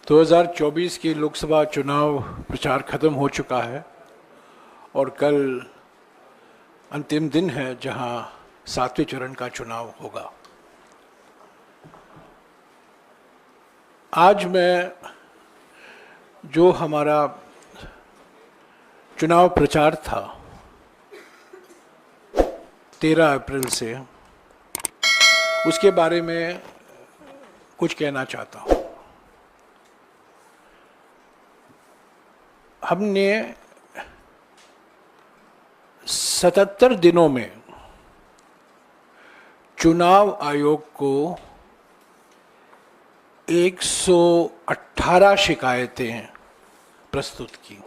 2024 की लोकसभा चुनाव प्रचार खत्म हो चुका है और कल अंतिम दिन है जहां 7वें चरण का चुनाव होगा। आज मैं जो हमारा चुनाव प्रचार था 13 अप्रैल से, उसके बारे में कुछ कहना चाहता हूं। हमने 77 दिनों में चुनाव आयोग को 118 शिकायतें प्रस्तुत की।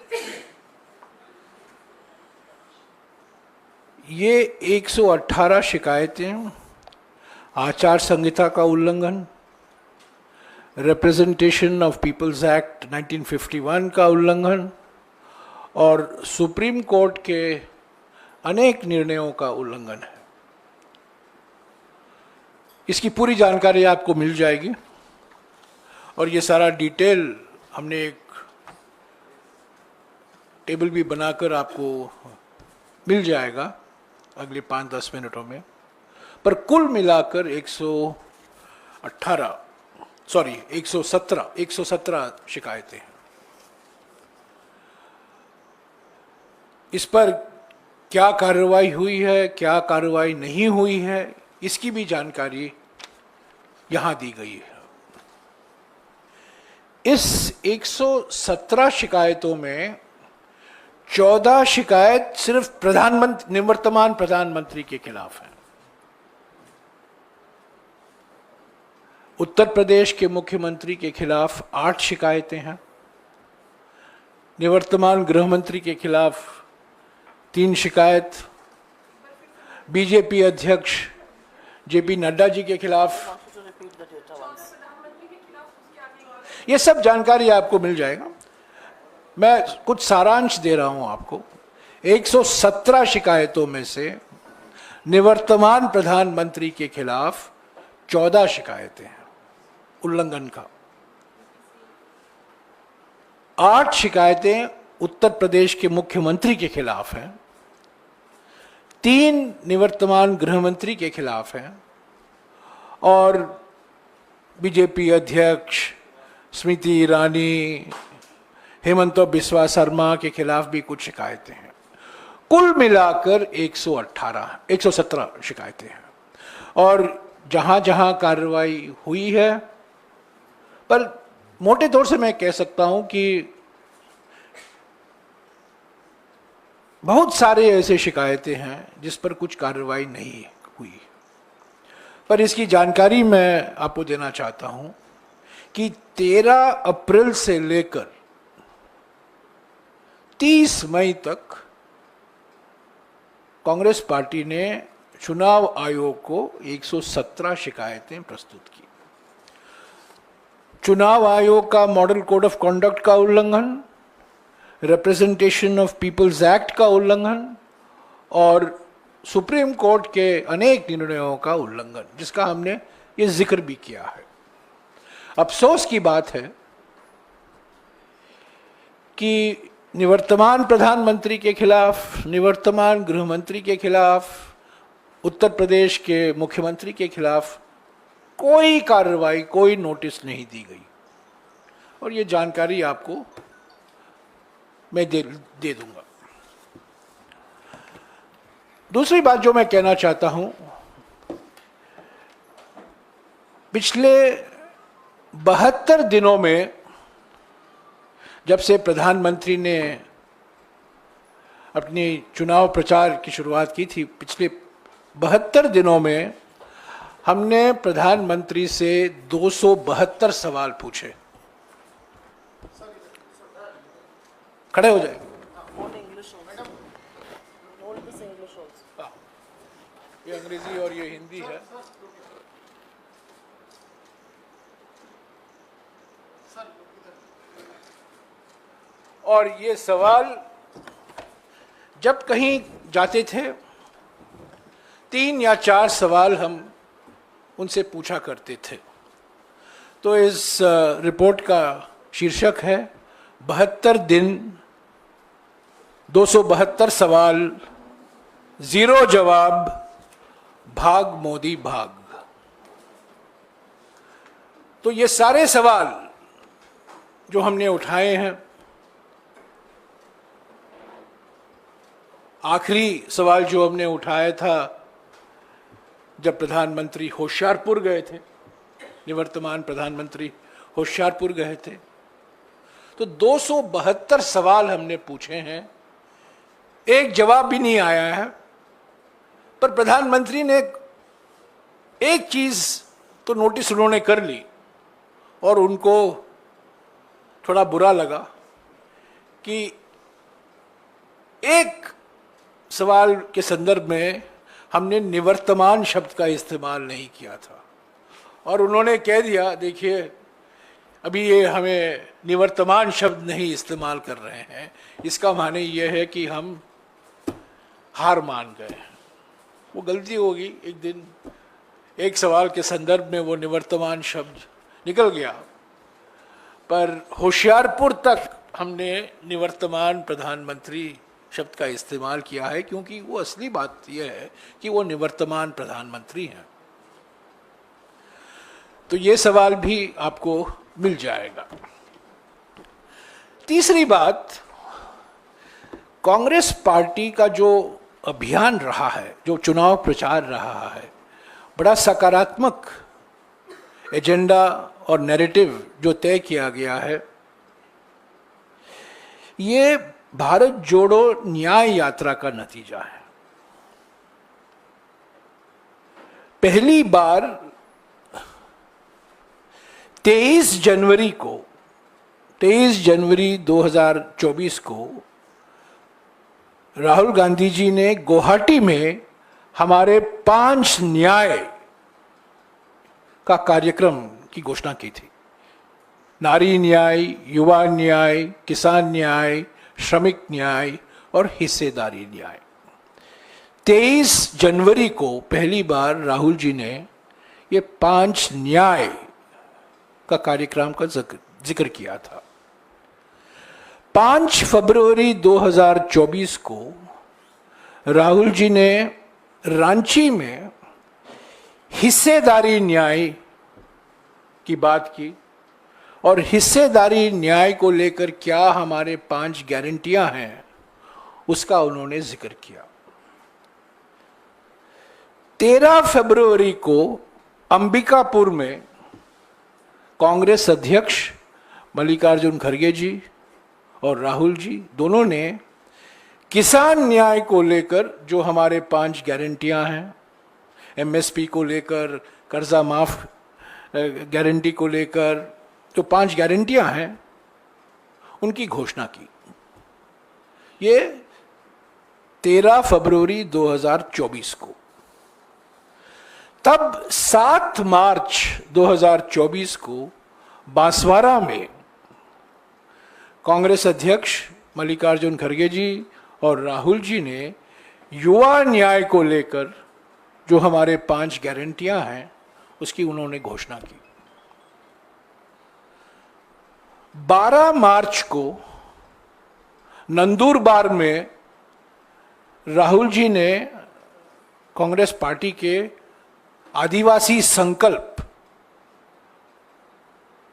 ये 118 शिकायतें आचार संहिता का उल्लंघन, रिप्रेजेंटेशन ऑफ पीपल्स एक्ट 1951 का उल्लंघन और सुप्रीम कोर्ट के अनेक निर्णयों का उल्लंघन है। इसकी पूरी जानकारी आपको मिल जाएगी और ये सारा डिटेल हमने एक टेबल भी बनाकर आपको मिल जाएगा अगले 5-10 मिनटों में। पर कुल मिलाकर 117 शिकायतें हैं। इस पर क्या कार्रवाई हुई है, क्या कार्रवाई नहीं हुई है, इसकी भी जानकारी यहां दी गई है। इस 117 शिकायतों में 14 शिकायत सिर्फ निवर्तमान प्रधानमंत्री के खिलाफ है। उत्तर प्रदेश के मुख्यमंत्री के खिलाफ 8 शिकायतें हैं। निवर्तमान गृह मंत्री के खिलाफ 3 शिकायत, बीजेपी अध्यक्ष जेपी नड्डा जी के खिलाफ। ये सब जानकारी आपको मिल जाएगा। मैं कुछ सारांश दे रहा हूं आपको। 117 शिकायतों में से निवर्तमान प्रधानमंत्री के खिलाफ 14 शिकायतें हैं उल्लंघन का। 8 शिकायतें उत्तर प्रदेश के मुख्यमंत्री के खिलाफ हैं, 3 निवर्तमान गृह मंत्री के खिलाफ हैं और बीजेपी अध्यक्ष स्मृति ईरानी, हेमंत बिस्वा शर्मा के खिलाफ भी कुछ शिकायतें हैं। कुल मिलाकर 117 शिकायतें हैं और जहां जहां कार्रवाई हुई है, पर मोटे तौर से मैं कह सकता हूं कि बहुत सारे ऐसे शिकायतें हैं जिस पर कुछ कार्रवाई नहीं हुई। पर इसकी जानकारी मैं आपको देना चाहता हूं कि 13 अप्रैल से लेकर 30 मई तक कांग्रेस पार्टी ने चुनाव आयोग को 117 शिकायतें प्रस्तुत की। चुनाव आयोग का मॉडल कोड ऑफ कॉन्डक्ट का उल्लंघन, रिप्रेजेंटेशन ऑफ पीपल्स एक्ट का उल्लंघन और सुप्रीम कोर्ट के अनेक निर्णयों का उल्लंघन, जिसका हमने ये जिक्र भी किया है। अफसोस की बात है कि निवर्तमान प्रधानमंत्री के खिलाफ, निवर्तमान गृह मंत्री के खिलाफ, उत्तर प्रदेश के मुख्यमंत्री के खिलाफ कोई कार्रवाई, कोई नोटिस नहीं दी गई और ये जानकारी आपको मैं दे दूंगा। दूसरी बात जो मैं कहना चाहता हूं, पिछले 72 दिनों में जब से प्रधानमंत्री ने अपनी चुनाव प्रचार की शुरुआत की थी, पिछले 72 दिनों में हमने प्रधानमंत्री से 272 सवाल पूछे। खड़े हो जाए। ये अंग्रेजी और ये हिंदी है। और ये सवाल जब कहीं जाते थे 3 या 4 सवाल हम उनसे पूछा करते थे। तो इस रिपोर्ट का शीर्षक है 72 दिन 272 सवाल, 0 जवाब, भाग मोदी भाग। तो ये सारे सवाल जो हमने उठाए हैं, आखिरी सवाल जो हमने उठाया था जब प्रधानमंत्री होशियारपुर गए थे, निवर्तमान प्रधानमंत्री होशियारपुर गए थे, तो 272 सवाल हमने पूछे हैं, एक जवाब भी नहीं आया है। पर प्रधानमंत्री ने एक चीज तो नोटिस उन्होंने कर ली और उनको थोड़ा बुरा लगा कि एक सवाल के संदर्भ में हमने निवर्तमान शब्द का इस्तेमाल नहीं किया था और उन्होंने कह दिया, देखिए अभी ये हमें निवर्तमान शब्द नहीं इस्तेमाल कर रहे हैं, इसका माने ये है कि हम हार मान गए हैं। वो गलती होगी, एक दिन एक सवाल के संदर्भ में वो निवर्तमान शब्द निकल गया, पर होशियारपुर तक हमने निवर्तमान प्रधानमंत्री शब्द का इस्तेमाल किया है, क्योंकि वो असली बात यह है कि वो निवर्तमान प्रधानमंत्री हैं। तो ये सवाल भी आपको मिल जाएगा। तीसरी बात, कांग्रेस पार्टी का जो अभियान रहा है, जो चुनाव प्रचार रहा है, बड़ा सकारात्मक एजेंडा और नैरेटिव जो तय किया गया है, ये भारत जोड़ो न्याय यात्रा का नतीजा है। पहली बार 23 जनवरी 2024 को राहुल गांधी जी ने गुवाहाटी में हमारे 5 न्याय का कार्यक्रम की घोषणा की थी। नारी न्याय, युवा न्याय, किसान न्याय, श्रमिक न्याय और हिस्सेदारी न्याय। 23 जनवरी को पहली बार राहुल जी ने ये 5 न्याय का कार्यक्रम का जिक्र किया था। 5 फरवरी 2024 को राहुल जी ने रांची में हिस्सेदारी न्याय की बात की और हिस्सेदारी न्याय को लेकर क्या हमारे 5 गारंटियां हैं उसका उन्होंने जिक्र किया। 13 फरवरी को अंबिकापुर में कांग्रेस अध्यक्ष मल्लिकार्जुन खड़गे जी और राहुल जी दोनों ने किसान न्याय को लेकर जो हमारे 5 गारंटियां हैं, एमएसपी को लेकर, कर्जा माफ गारंटी को लेकर जो 5 गारंटियां हैं उनकी घोषणा की। ये 13 फरवरी 2024 को। तब 7 मार्च 2024 को बांसवाड़ा में कांग्रेस अध्यक्ष मल्लिकार्जुन खड़गे जी और राहुल जी ने युवा न्याय को लेकर जो हमारे 5 गारंटियां हैं उसकी उन्होंने घोषणा की। 12 मार्च को नंदुरबार में राहुल जी ने कांग्रेस पार्टी के आदिवासी संकल्प,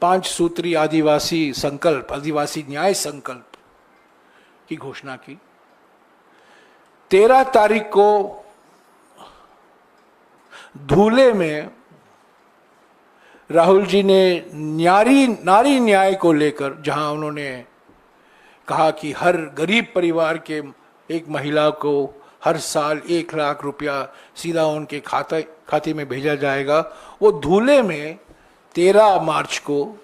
5 सूत्री आदिवासी संकल्प, आदिवासी न्याय संकल्प की घोषणा की। 13 तारीख को धूले में राहुल जी ने नारी न्याय को लेकर, जहां उन्होंने कहा कि हर गरीब परिवार के एक महिला को हर साल 1 लाख रुपया सीधा उनके खाते में भेजा जाएगा, वो धूले में 13 मार्च को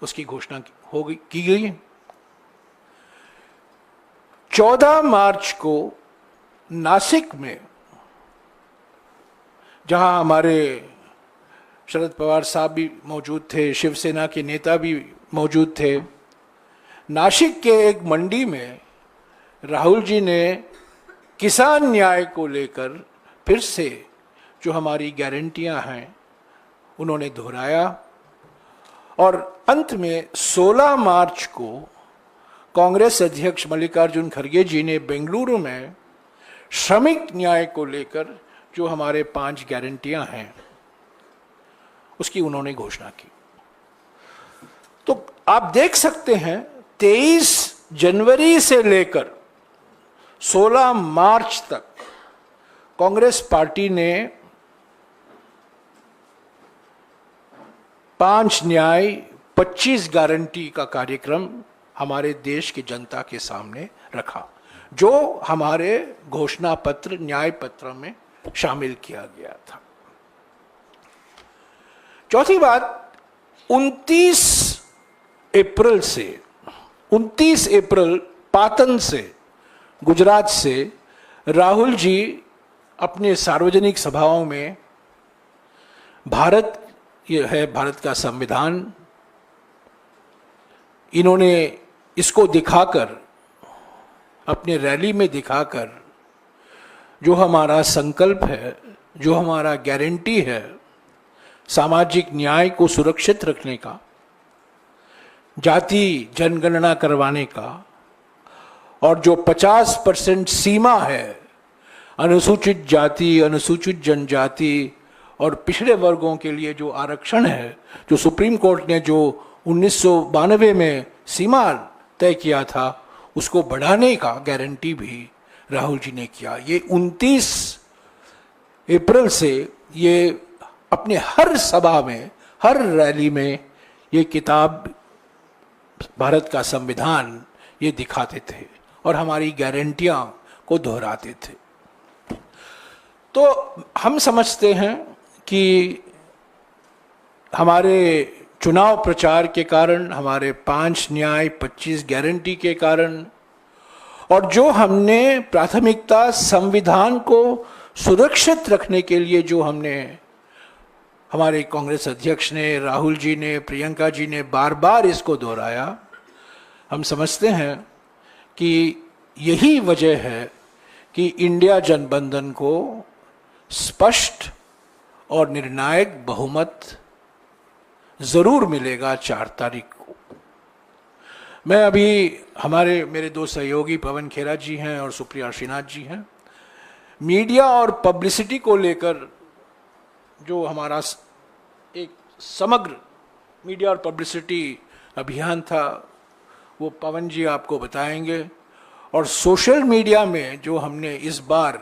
उसकी घोषणा की गई। 14 मार्च को नासिक में, जहां हमारे शरद पवार साहब भी मौजूद थे, शिवसेना के नेता भी मौजूद थे, नासिक के एक मंडी में राहुल जी ने किसान न्याय को लेकर फिर से जो हमारी गारंटियां हैं उन्होंने दोहराया और अंत में 16 मार्च को कांग्रेस अध्यक्ष मल्लिकार्जुन खड़गे जी ने बेंगलुरु में श्रमिक न्याय को लेकर जो हमारे 5 गारंटियां हैं उसकी उन्होंने घोषणा की। तो आप देख सकते हैं 23 जनवरी से लेकर 16 मार्च तक कांग्रेस पार्टी ने 5 न्याय 25 गारंटी का कार्यक्रम हमारे देश की जनता के सामने रखा, जो हमारे घोषणा पत्र न्याय पत्र में शामिल किया गया था। चौथी बात, 29 अप्रैल पाटन से गुजरात से राहुल जी अपने सार्वजनिक सभाओं में भारत, ये है भारत का संविधान, इन्होंने इसको दिखाकर, अपने रैली में दिखाकर जो हमारा संकल्प है, जो हमारा गारंटी है सामाजिक न्याय को सुरक्षित रखने का, जाति जनगणना करवाने का, और जो 50% सीमा है अनुसूचित जाति, अनुसूचित जनजाति और पिछड़े वर्गों के लिए जो आरक्षण है, जो सुप्रीम कोर्ट ने जो 1992 में सीमा तय किया था, उसको बढ़ाने का गारंटी भी राहुल जी ने किया। ये 29 अप्रैल से ये अपने हर सभा में, हर रैली में ये किताब, भारत का संविधान, ये दिखाते थे और हमारी गारंटियां को दोहराते थे। तो हम समझते हैं कि हमारे चुनाव प्रचार के कारण, हमारे 5 न्याय 25 गारंटी के कारण, और जो हमने प्राथमिकता संविधान को सुरक्षित रखने के लिए जो हमने, हमारे कांग्रेस अध्यक्ष ने, राहुल जी ने, प्रियंका जी ने बार बार इसको दोहराया, हम समझते हैं कि यही वजह है कि इंडिया गठबंधन को स्पष्ट और निर्णायक बहुमत जरूर मिलेगा 4 तारीख को। मैं अभी, मेरे 2 सहयोगी पवन खेरा जी हैं और सुप्रिया श्रीनाथ जी हैं, मीडिया और पब्लिसिटी को लेकर जो हमारा एक समग्र मीडिया और पब्लिसिटी अभियान था वो पवन जी आपको बताएंगे। और सोशल मीडिया में जो हमने इस बार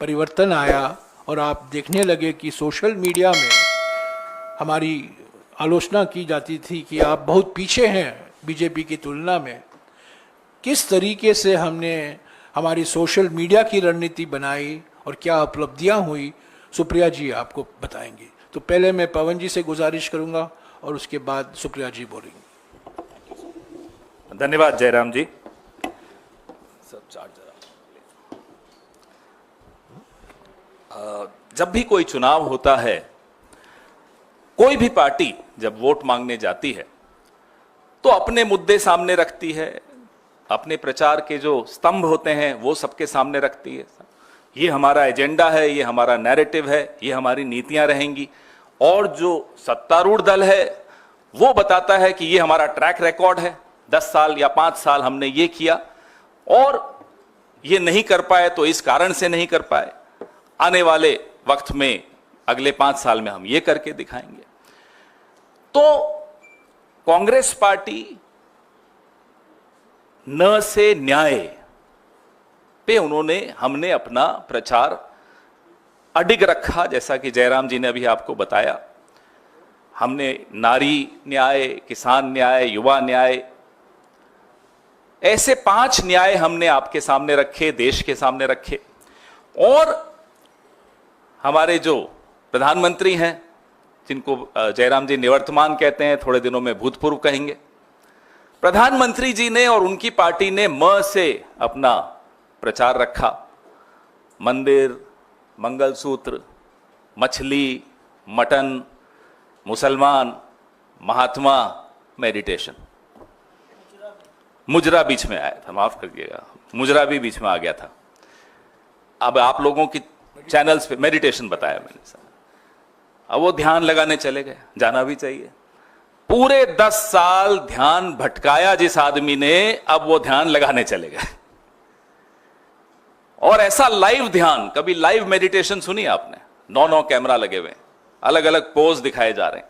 परिवर्तन आया और आप देखने लगे कि सोशल मीडिया में हमारी आलोचना की जाती थी कि आप बहुत पीछे हैं बीजेपी की तुलना में, किस तरीके से हमने हमारी सोशल मीडिया की रणनीति बनाई और क्या उपलब्धियां हुई, सुप्रिया जी आपको बताएंगी। तो पहले मैं पवन जी से गुजारिश करूंगा और उसके बाद सुप्रिया जी बोलेंगी। धन्यवाद जयराम जी। जब भी कोई चुनाव होता है, कोई भी पार्टी जब वोट मांगने जाती है तो अपने मुद्दे सामने रखती है, अपने प्रचार के जो स्तंभ होते हैं वो सबके सामने रखती है। ये हमारा एजेंडा है, ये हमारा नैरेटिव है, ये हमारी नीतियां रहेंगी। और जो सत्तारूढ़ दल है वो बताता है कि ये हमारा ट्रैक रिकॉर्ड है, 10 साल या 5 साल हमने ये किया और ये नहीं कर पाए तो इस कारण से नहीं कर पाए, आने वाले वक्त में अगले 5 साल में हम ये करके दिखाएंगे। तो कांग्रेस पार्टी न से न्याय पे हमने अपना प्रचार अडिग रखा। जैसा कि जयराम जी ने अभी आपको बताया, हमने नारी न्याय, किसान न्याय, युवा न्याय, ऐसे 5 न्याय हमने आपके सामने रखे, देश के सामने रखे। और हमारे जो प्रधानमंत्री हैं, जिनको जयराम जी निवर्तमान कहते हैं, थोड़े दिनों में भूतपूर्व कहेंगे, प्रधानमंत्री जी ने और उनकी पार्टी ने म से अपना प्रचार रखा। मंदिर, मंगलसूत्र, मछली, मटन, मुसलमान, महात्मा, मेडिटेशन। मुजरा बीच में आया था, माफ करिएगा, मुजरा भी बीच में आ गया था। अब आप लोगों की चैनल्स पे मेडिटेशन बताया मैंने। अब वो ध्यान लगाने चले गए, जाना भी चाहिए। पूरे 10 साल ध्यान भटकाया जिस आदमी ने, अब वो ध्यान लगाने चले गए। और ऐसा लाइव ध्यान, कभी लाइव मेडिटेशन सुनी आपने? 9 कैमरा लगे हुए, अलग अलग पोज दिखाए जा रहे हैं।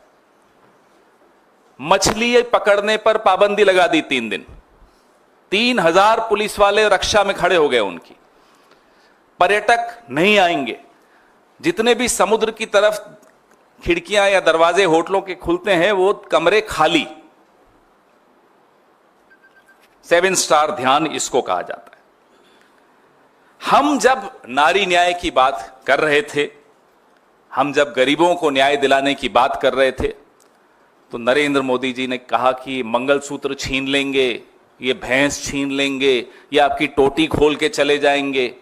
मछली पकड़ने पर पाबंदी लगा दी 3 दिन। 3000 पुलिस वाले रक्षा में खड़े हो गए उनकी। पर्यटक नहीं आएंगे। जितने भी समुद्र की तरफ खिड़कियां या दरवाजे होटलों के खुलते हैं, वो कमरे खाली। 7 स्टार ध्यान इसको कहा जाता है। हम जब नारी न्याय की बात कर रहे थे, हम जब गरीबों को न्याय दिलाने की बात कर रहे थे, तो नरेंद्र मोदी जी ने कहा कि मंगलसूत्र छीन लेंगे, ये भैंस छीन लेंगे, ये आपकी टोटी खोल के चले जाएंगे।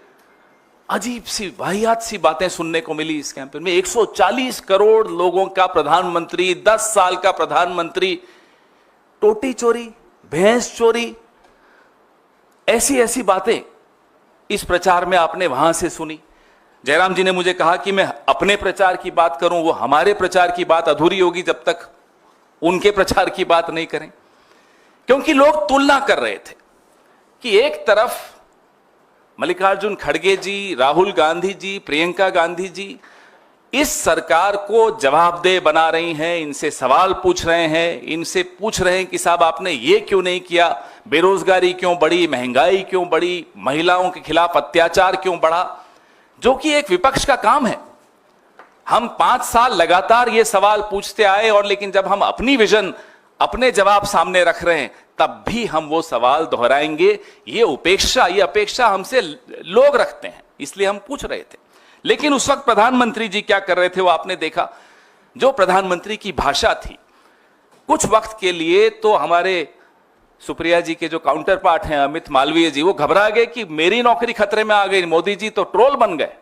अजीब सी वाहियात सी बातें सुनने को मिली इस कैंपेन में। 140 करोड़ लोगों का प्रधानमंत्री, 10 साल का प्रधानमंत्री, टोटी चोरी, भैंस चोरी, ऐसी ऐसी बातें इस प्रचार में आपने वहां से सुनी। जयराम जी ने मुझे कहा कि मैं अपने प्रचार की बात करूं, वो हमारे प्रचार की बात अधूरी होगी जब तक उनके प्रचार की बात नहीं करें। क्योंकि लोग तुलना कर रहे थे कि एक तरफ मल्लिकार्जुन खड़गे जी, राहुल गांधी जी, प्रियंका गांधी जी इस सरकार को जवाबदेह बना रही हैं, इनसे सवाल पूछ रहे हैं, इनसे पूछ रहे हैं कि साहब आपने ये क्यों नहीं किया, बेरोजगारी क्यों बढ़ी, महंगाई क्यों बढ़ी, महिलाओं के खिलाफ अत्याचार क्यों बढ़ा, जो कि एक विपक्ष का काम है। हम 5 साल लगातार ये सवाल पूछते आए, और लेकिन जब हम अपनी विजन, अपने जवाब सामने रख रहे हैं, तब भी हम वो सवाल दोहराएंगे। ये अपेक्षा हमसे लोग रखते हैं, इसलिए हम पूछ रहे थे। लेकिन उस वक्त प्रधानमंत्री जी क्या कर रहे थे, वो आपने देखा। जो प्रधानमंत्री की भाषा थी, कुछ वक्त के लिए तो हमारे सुप्रिया जी के जो काउंटर पार्ट हैं अमित मालवीय जी, वो घबरा गए कि मेरी नौकरी खतरे में आ गई, मोदी जी तो ट्रोल बन गए।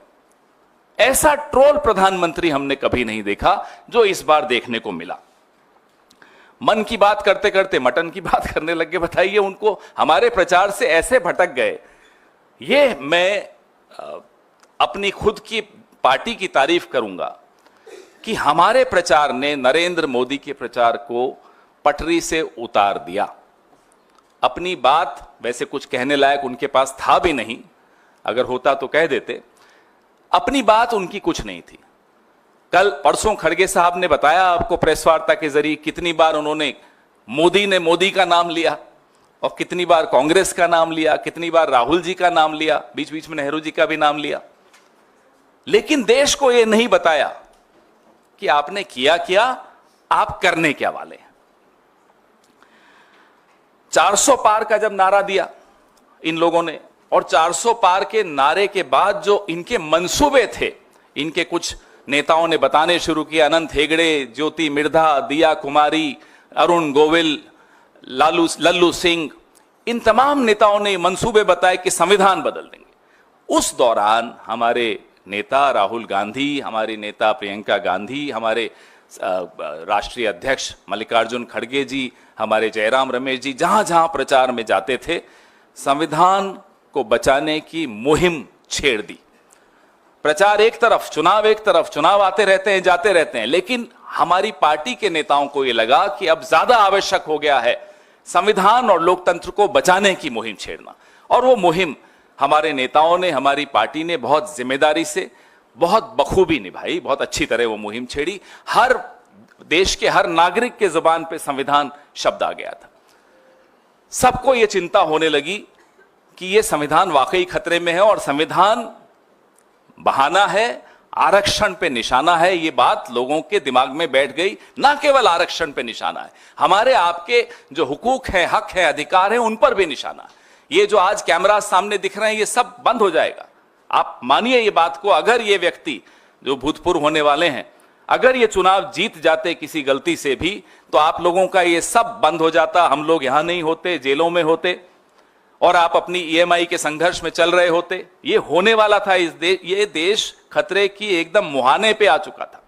ऐसा ट्रोल प्रधानमंत्री हमने कभी नहीं देखा जो इस बार देखने को मिला। मन की बात करते करते मटन की बात करने लगे। बताइए, उनको हमारे प्रचार से ऐसे भटक गए। ये मैं अपनी खुद की पार्टी की तारीफ करूंगा कि हमारे प्रचार ने नरेंद्र मोदी के प्रचार को पटरी से उतार दिया। अपनी बात वैसे कुछ कहने लायक उनके पास था भी नहीं, अगर होता तो कह देते। अपनी बात उनकी कुछ नहीं थी। कल परसों खड़गे साहब ने बताया आपको प्रेस वार्ता के जरिए कितनी बार उन्होंने मोदी का नाम लिया, और कितनी बार कांग्रेस का नाम लिया, कितनी बार राहुल जी का नाम लिया, बीच बीच में नेहरू जी का भी नाम लिया। लेकिन देश को यह नहीं बताया कि आपने किया, आप करने क्या वाले हैं। 400 पार का जब नारा दिया इन लोगों ने, और 400 पार के नारे के बाद जो इनके मंसूबे थे, इनके कुछ नेताओं ने बताने शुरू किए। अनंत हेगड़े, ज्योति मिर्धा, दिया कुमारी, अरुण गोविल, लल्लू सिंह, इन तमाम नेताओं ने मंसूबे बताए कि संविधान बदल देंगे। उस दौरान हमारे नेता राहुल गांधी, हमारे नेता प्रियंका गांधी, हमारे राष्ट्रीय अध्यक्ष मल्लिकार्जुन खड़गे जी, हमारे जयराम रमेश जी जहां जहां प्रचार में जाते थे, संविधान को बचाने की मुहिम छेड़ दी। प्रचार एक तरफ, चुनाव एक तरफ, चुनाव आते रहते हैं, जाते रहते हैं। लेकिन हमारी पार्टी के नेताओं को यह लगा कि अब ज्यादा आवश्यक हो गया है संविधान और लोकतंत्र को बचाने की मुहिम छेड़ना। और वो मुहिम हमारे नेताओं ने, हमारी पार्टी ने बहुत जिम्मेदारी से, बहुत बखूबी निभाई, बहुत अच्छी तरह वो मुहिम छेड़ी। हर देश के हर नागरिक के जुबान पे संविधान शब्द आ गया था। सबको ये चिंता होने लगी कि ये संविधान वाकई खतरे में है, और संविधान बहाना है, आरक्षण पे निशाना है। ये बात लोगों के दिमाग में बैठ गई। ना केवल आरक्षण पे निशाना है, हमारे आपके जो हुकूक हैं, हक है, अधिकार है, उन पर भी निशाना है। ये जो आज कैमरा सामने दिख रहे हैं, ये सब बंद हो जाएगा। आप मानिए ये बात को। अगर ये व्यक्ति जो भूतपूर्व होने वाले हैं, अगर ये चुनाव जीत जाते किसी गलती से भी, तो आप लोगों का ये सब बंद हो जाता। हम लोग यहां नहीं होते, जेलों में होते, और आप अपनी ईएमआई के संघर्ष में चल रहे होते। ये होने वाला था। ये देश खतरे की एकदम मुहाने पे आ चुका था।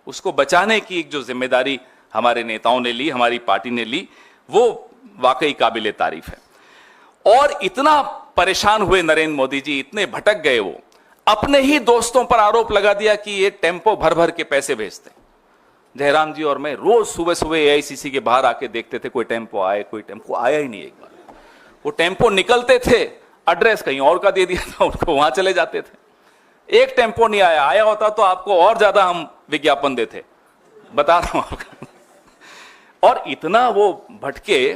उसको बचाने की एक जो जिम्मेदारी हमारे नेताओं ने ली, हमारी पार्टी ने ली, वो वाकई काबिले तारीफ है। और इतना परेशान हुए नरेंद्र मोदी जी, इतने भटक गए, वो अपने ही दोस्तों पर आरोप लगा दिया कि ये टेम्पो भर भर के पैसे भेजते। जयराम जी और मैं रोज सुबह सुबह एआईसीसी के बाहर आके देखते थे कोई टेम्पो आए, कोई टेम्पो आया ही नहीं। एक बार वो टेम्पो निकलते थे, एड्रेस कहीं और का दे दिया था उनको, वहां चले जाते थे। एक टेम्पो नहीं आया, आया होता तो आपको और ज्यादा हम विज्ञापन देते, बता रहा हूं आपको। और इतना वो भटके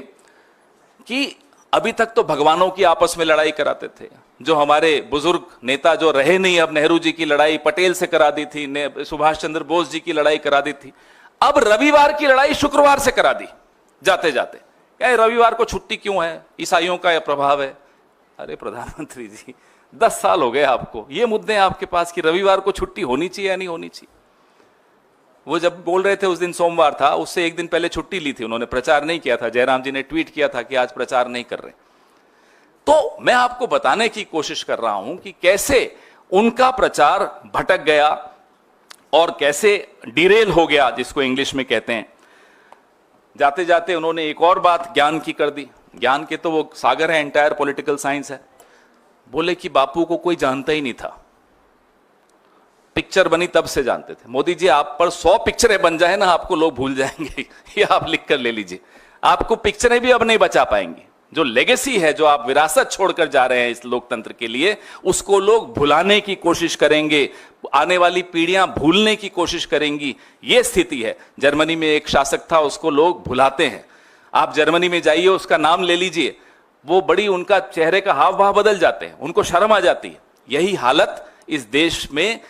कि अभी तक तो भगवानों की आपस में लड़ाई कराते थे। जो हमारे बुजुर्ग नेता जो रहे नहीं, अब नेहरू जी की लड़ाई पटेल से करा दी थी, सुभाष चंद्र बोस जी की लड़ाई करा दी थी, अब रविवार की लड़ाई शुक्रवार से करा दी जाते जाते। क्या रविवार को छुट्टी क्यों है, ईसाइयों का यह प्रभाव है? अरे प्रधानमंत्री जी 10 साल हो गए आपको, ये मुद्दे हैं आपके पास कि रविवार को छुट्टी होनी चाहिए या नहीं होनी चाहिए। वो जब बोल रहे थे उस दिन सोमवार था, उससे एक दिन पहले छुट्टी ली थी उन्होंने, प्रचार नहीं किया था। जयराम जी ने ट्वीट किया था कि आज प्रचार नहीं कर रहे। तो मैं आपको बताने की कोशिश कर रहा हूं कि कैसे उनका प्रचार भटक गया और कैसे डिरेल हो गया, जिसको इंग्लिश में कहते हैं। जाते जाते उन्होंने एक और बात ज्ञान की कर दी। ज्ञान के तो वो सागर है, एंटायर पॉलिटिकल साइंस है। बोले कि बापू को कोई जानता ही नहीं था, पिक्चर बनी तब से जानते थे। मोदी जी आप पर 100 पिक्चरें बन जाए ना, आपको लोग भूल जाएंगे। ये आप लिख कर ले लीजिए, आपको पिक्चरें भी अब नहीं बचा पाएंगी। जो लेगेसी है, जो आप विरासत छोड़कर जा रहे हैं इस लोकतंत्र के लिए, उसको लोग भुलाने की कोशिश करेंगे, आने वाली पीढ़ियां भूलने की कोशिश करेंगी। यह स्थिति है। जर्मनी में एक शासक था, उसको लोग भुलाते हैं। आप जर्मनी में जाइए, उसका नाम ले लीजिए, वो बड़ी, उनका चेहरे का हाव भाव बदल जाते हैं, उनको शर्म आ जाती है। यही हालत इस देश में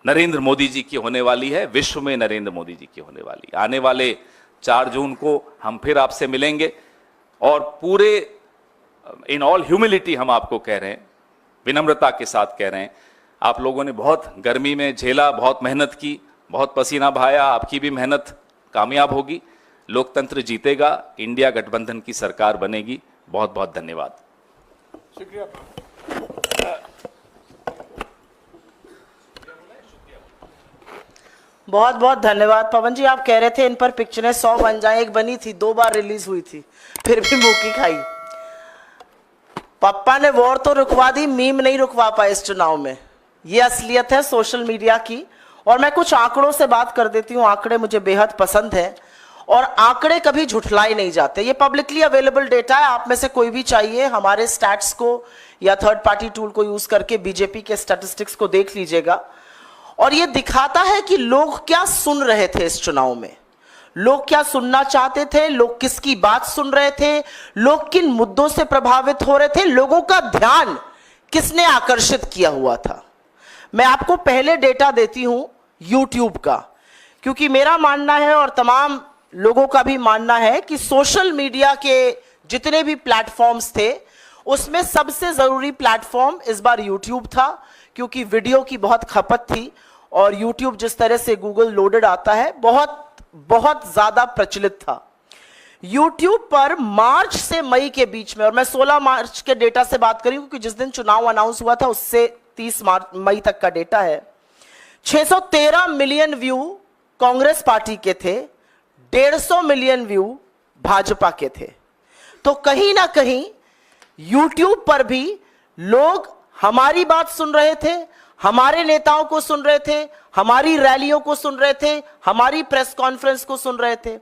नरेंद्र मोदी जी की होने वाली है, विश्व में नरेंद्र मोदी जी की होने वाली। आने वाले 4 जून को हम फिर आपसे मिलेंगे और पूरे इन ऑल ह्यूमिलिटी हम आपको कह रहे हैं, विनम्रता के साथ कह रहे हैं, आप लोगों ने बहुत गर्मी में झेला, बहुत मेहनत की, बहुत पसीना बहाया, आपकी भी मेहनत कामयाब होगी। लोकतंत्र जीतेगा, इंडिया गठबंधन की सरकार बनेगी। बहुत बहुत धन्यवाद। शुक्रिया। बहुत बहुत धन्यवाद पवन जी। आप कह रहे थे इन पर पिक्चरें 100 बन जाएं, एक बनी थी, 2 बार रिलीज हुई थी, फिर भी मुंह खाई। पप्पा ने वॉर तो रुकवा दी, मीम नहीं रुकवा पाए इस चुनाव में। ये असलियत है सोशल मीडिया की। और मैं कुछ आंकड़ों से बात कर देती हूँ। आंकड़े मुझे बेहद पसंद है और आंकड़े कभी झुठलाए नहीं जाते। ये पब्लिकली अवेलेबल डेटा है, आप में से कोई भी चाहिए हमारे स्टैट्स को या थर्ड पार्टी टूल को यूज करके बीजेपी के स्टैटिस्टिक्स को देख लीजिएगा। और ये दिखाता है कि लोग क्या सुन रहे थे इस चुनाव में, लोग क्या सुनना चाहते थे, लोग किसकी बात सुन रहे थे, लोग किन मुद्दों से प्रभावित हो रहे थे, लोगों का ध्यान किसने आकर्षित किया हुआ था। मैं आपको पहले डेटा देती हूं YouTube का, क्योंकि मेरा मानना है और तमाम लोगों का भी मानना है कि सोशल मीडिया के जितने भी प्लेटफॉर्म्स थे उसमें सबसे जरूरी प्लेटफॉर्म इस बार YouTube था, क्योंकि वीडियो की बहुत खपत थी और YouTube जिस तरह से गूगल लोडेड आता है बहुत बहुत ज्यादा प्रचलित था। YouTube पर मार्च से मई के बीच में, और मैं 16 मार्च के डेटा से बात करी क्योंकि जिस दिन चुनाव अनाउंस हुआ था उससे 30 मई तक का डेटा है, 613 मिलियन व्यू कांग्रेस पार्टी के थे, 150 मिलियन व्यू भाजपा के थे। तो कहीं ना कहीं YouTube पर भी लोग हमारी बात सुन रहे थे, हमारे नेताओं को सुन रहे थे, हमारी रैलियों को सुन रहे थे, हमारी प्रेस कॉन्फ्रेंस को सुन रहे थे।